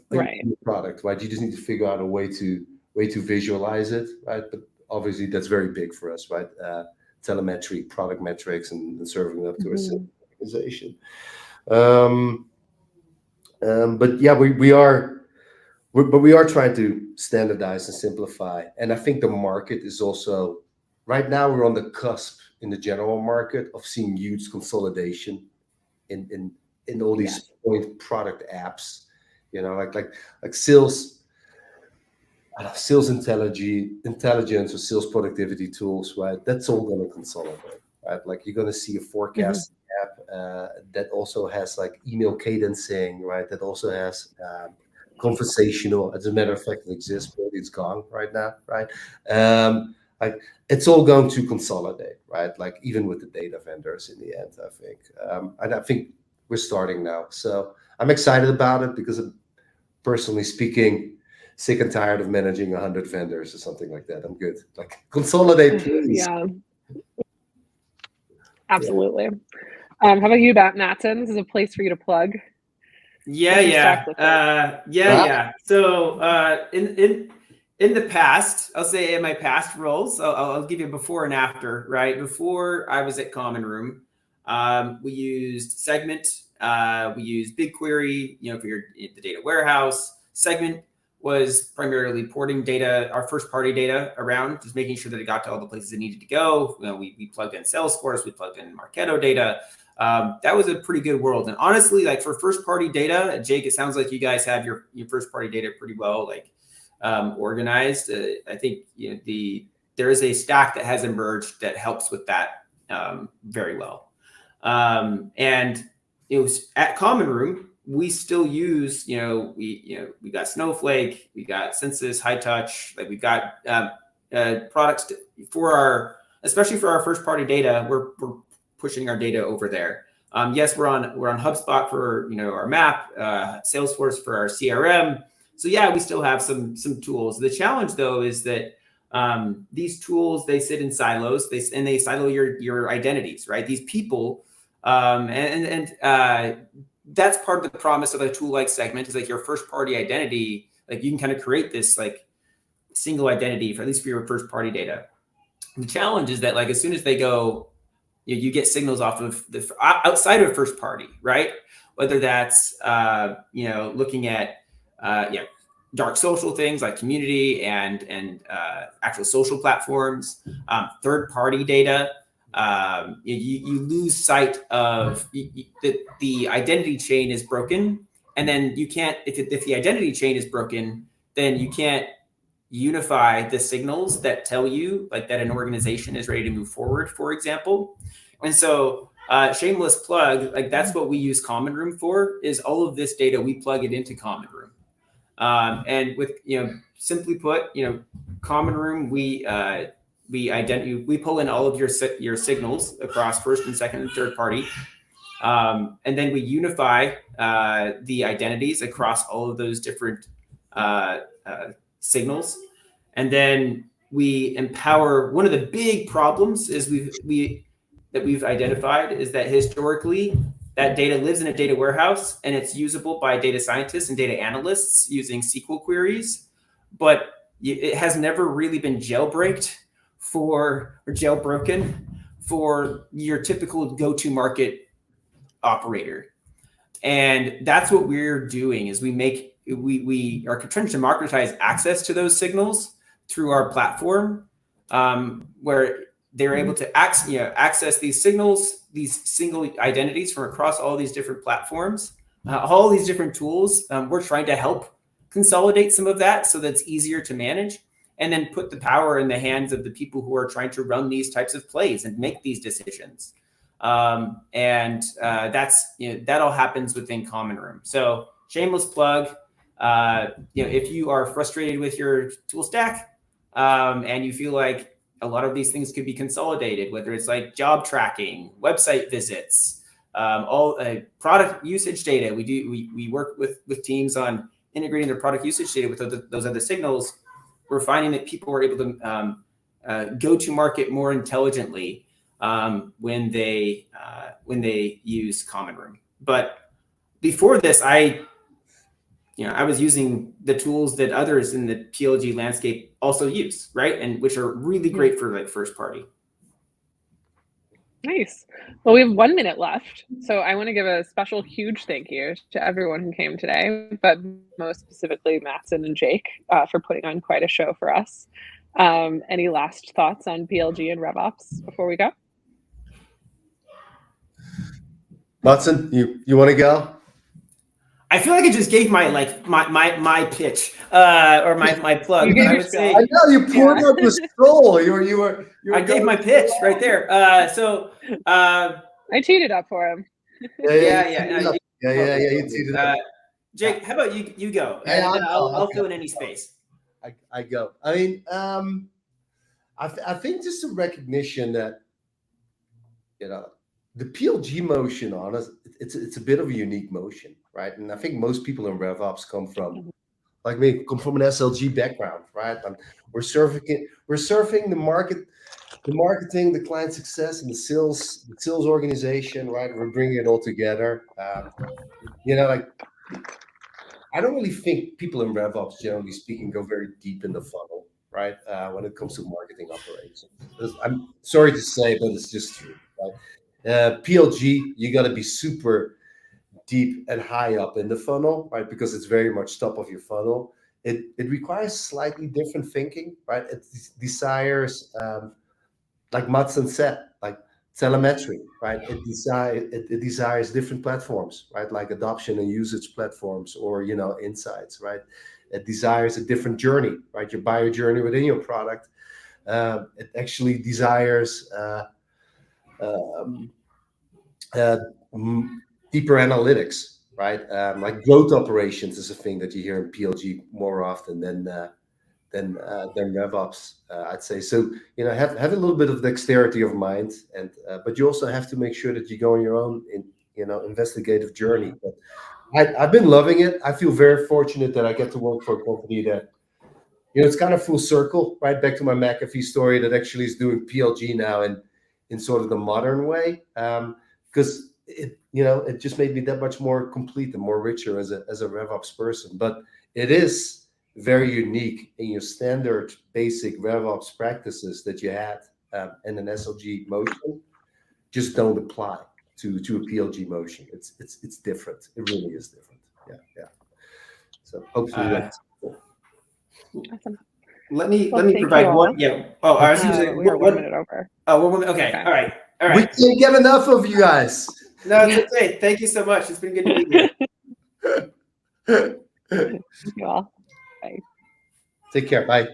Right. Product, right? You just need to figure out a way to visualize it, right? But obviously that's very big for us, right? Telemetry, product metrics, and serving up to our sales organization. But yeah, we are trying to standardize and simplify. And I think the market is also, right now we're on the cusp in the general market of seeing huge consolidation in all these point product apps, like sales intelligence or sales productivity tools, right? That's all going to consolidate, right? Like you're going to see a forecast app that also has like email cadencing, right? That also has conversational. As a matter of fact, it exists, but it's gone right now, right? Like it's all going to consolidate, right? Like even with the data vendors in the end, I think. And I think we're starting now. So I'm excited about it because personally speaking, sick and tired of managing 100 vendors or something like that. I'm good. Like consolidate, please. Yeah, absolutely. How about you, Matson? This is a place for you to plug. Yeah. So in the past, I'll say in my past roles, I'll give you a before and after, right? Before I was at Common Room, we used Segment, we used BigQuery, for the data warehouse. Segment was primarily porting data, our first party data around, just making sure that it got to all the places it needed to go. We plugged in Salesforce, we plugged in Marketo data. That was a pretty good world. And honestly, like for first party data, Jake, it sounds like you guys have your first party data pretty well organized. I think there is a stack that has emerged that helps with that very well. And it was at Common Room, we still use, we got Snowflake, we got Census, High Touch, like we've got products especially for our first party data, we're pushing our data over there. Yes, we're on HubSpot for our map, Salesforce for our CRM. So yeah, we still have some tools. The challenge though is that these tools, they sit in silos. They silo your identities, right? These people, that's part of the promise of a tool like Segment is like your first party identity. Like you can kind of create this like single identity for at least for your first party data. The challenge is that like as soon as they go, you get signals off of outside of first party, right? Whether that's looking at dark social things like community and actual social platforms, third party data. You lose sight of the identity chain is broken, and then you can't. If the identity chain is broken, then you can't unify the signals that tell you like that an organization is ready to move forward, for example. And so shameless plug, like that's what we use Common Room for, is all of this data, we plug it into Common Room. And with, simply put, Common Room, we pull in all of your signals across first and second and third party. And then we unify the identities across all of those different signals. And then we empower. One of the big problems is we've identified is that historically that data lives in a data warehouse and it's usable by data scientists and data analysts using SQL queries, but it has never really been jailbroken for your typical go-to-market operator. And that's what we're doing is we are trying to democratize access to those signals through our platform, where they're able to access these signals, these single identities from across all these different platforms, all these different tools. We're trying to help consolidate some of that so that's easier to manage, and then put the power in the hands of the people who are trying to run these types of plays and make these decisions. That's that all happens within Common Room. So shameless plug. If you are frustrated with your tool stack and you feel like a lot of these things could be consolidated, whether it's like job tracking, website visits, all product usage data. We work with teams on integrating their product usage data with those other signals. We're finding that people are able to go to market more intelligently when they use Common Room. But before this, I was using the tools that others in the PLG landscape also use, right? And which are really great for like first party. Nice. Well, we have 1 minute left. So I want to give a special huge thank you to everyone who came today, but most specifically Matson and Jake for putting on quite a show for us. Any last thoughts on PLG and RevOps before we go? Matson, you want to go? I feel like I just gave my pitch or my plug. But I would say I know you poured out the soul. You were. I gave my pitch right there. I teed it up for him. Yeah. You teed it up. Jake, how about you go? Yeah, And I'll I'll fill go. in any space. I go. I mean, I think just a recognition that, the PLG motion on us, it's a bit of a unique motion, right? And I think most people in RevOps come from, like me, come from an SLG background, right? We're surfing the market, the marketing, the client success, and the sales organization, right? We're bringing it all together. Like, I don't really think people in RevOps, generally speaking, go very deep in the funnel, right? When it comes to marketing operations. I'm sorry to say, but it's just true, right? PLG, you got to be super deep and high up in the funnel, right? Because it's very much top of your funnel. It requires slightly different thinking, right? It desires, like Matson said, like telemetry, right? It desires different platforms, right? Like adoption and usage platforms, or insights, right? It desires a different journey, right? Your buyer journey within your product. It actually desires deeper analytics, right? Like growth operations is a thing that you hear in PLG more often than RevOps, I'd say. So have a little bit of dexterity of mind, and but you also have to make sure that you go on your own investigative journey. But I've been loving it. I feel very fortunate that I get to work for a company that, it's kind of full circle, right back to my McAfee story, that actually is doing PLG now in sort of the modern way, because it just made me that much more complete and more richer as a RevOps person. But it is very unique in your standard basic RevOps practices that you had in an SLG motion just don't apply to a PLG motion. It's different. It really is different. Yeah. So hopefully that's cool. Awesome. Let me thank provide you all. one. Yeah. Oh, I was going to say We are 1 minute over. Oh, 1 minute. Okay. All right. We can't get enough of you guys. No, it's okay. Thank you so much. It's been good to meet you. Thank you all. Bye. Take care. Bye.